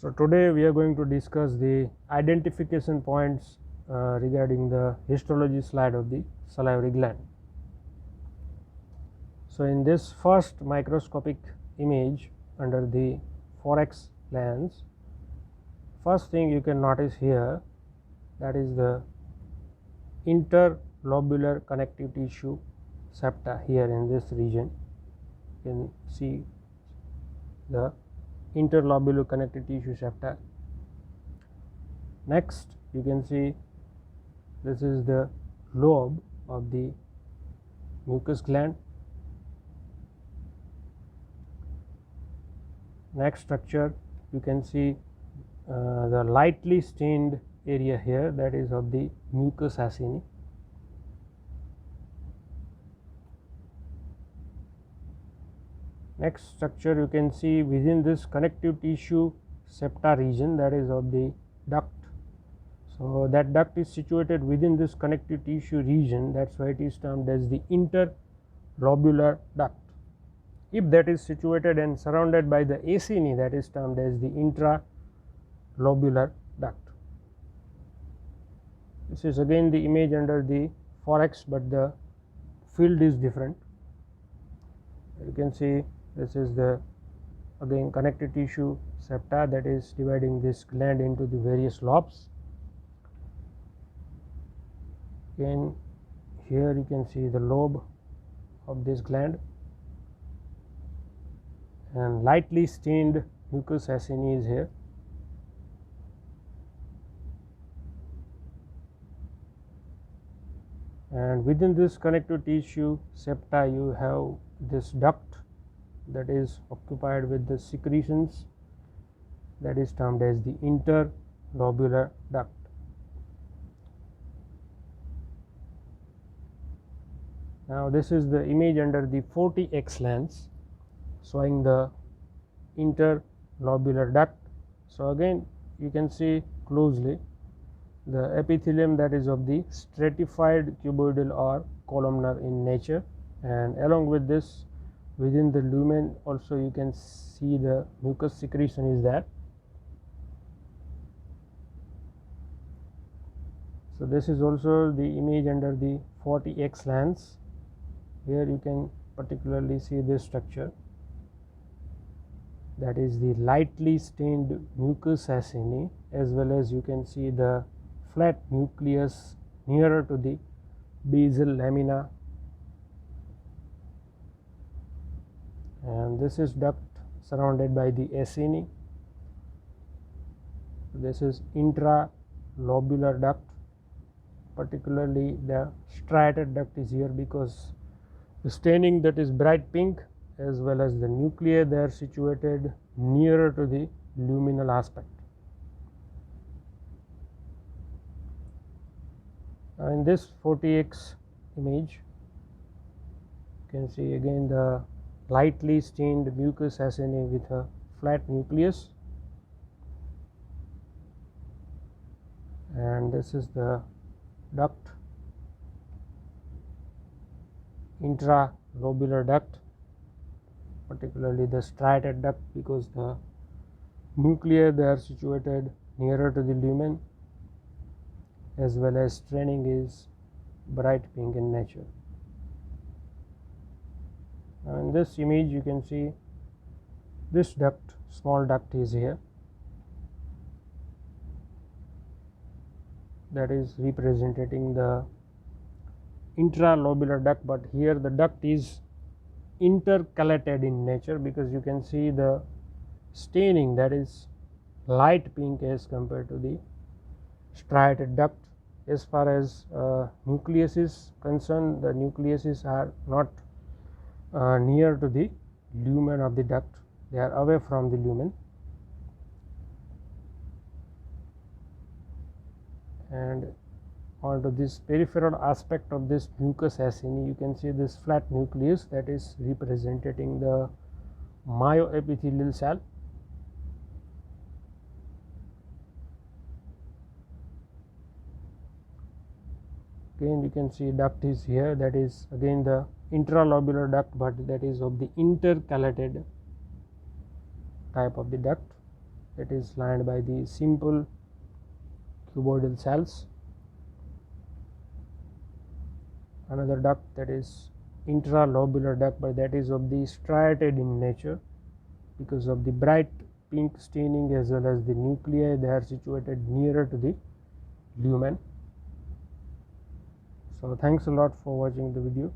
So today we are going to discuss the identification points regarding the histology slide of the salivary gland. So in this first microscopic image under the Forex lens, first thing you can notice here, that is the interlobular connective tissue septa. Here in this region you can see the interlobular connective tissue septa. Next you can see this is the lobe of the mucous gland. Next structure you can see the lightly stained area here, that is of the mucus acini. Next structure you can see within this connective tissue septa region, that is of the duct. So that duct is situated within this connective tissue region, that's why it is termed as the interlobular duct. If that is situated and surrounded by the acini, that is termed as the intralobular duct. This is again the image under the Forex, but the field is different. You can see this is the again connective tissue septa that is dividing this gland into the various lobes. Again here you can see the lobe of this gland, and lightly stained mucus acini is here. And within this connective tissue septa you have this duct that is occupied with the secretions, that is termed as the interlobular duct. Now this is the image under the 40x lens showing the interlobular duct. So again you can see closely the epithelium that is of the stratified cuboidal or columnar in nature, and along with this within the lumen also you can see the mucus secretion is there. So this is also the image under the 40x lens. Here you can particularly see this structure, that is the lightly stained mucus acini, as well as you can see the flat nucleus nearer to the basal lamina, and this is duct surrounded by the acini. This is intralobular duct, particularly the striated duct is here because the staining that is bright pink, as well as the nuclei, they are situated nearer to the luminal aspect. In this 40x image you can see again the lightly stained mucus acini with a flat nucleus, and this is the duct, intralobular duct, particularly the striated duct because the nuclei they are situated nearer to the lumen, as well as staining is bright pink in nature. Now in this image you can see this duct, small duct is here, that is representing the intralobular duct, but here the duct is intercalated in nature because you can see the staining that is light pink as compared to the striated duct. As far as nucleus is concerned, the nucleuses are not near to the lumen of the duct, they are away from the lumen. And onto this peripheral aspect of this mucus acini you can see this flat nucleus that is representing the myoepithelial cell. Again you can see duct is here, that is again the intralobular duct, but that is of the intercalated type of the duct. that is lined by the simple cuboidal cells. Another duct that is intralobular duct, but that is of the striated in nature because of the bright pink staining as well as the nuclei. They are situated nearer to the lumen. So thanks a lot for watching the video.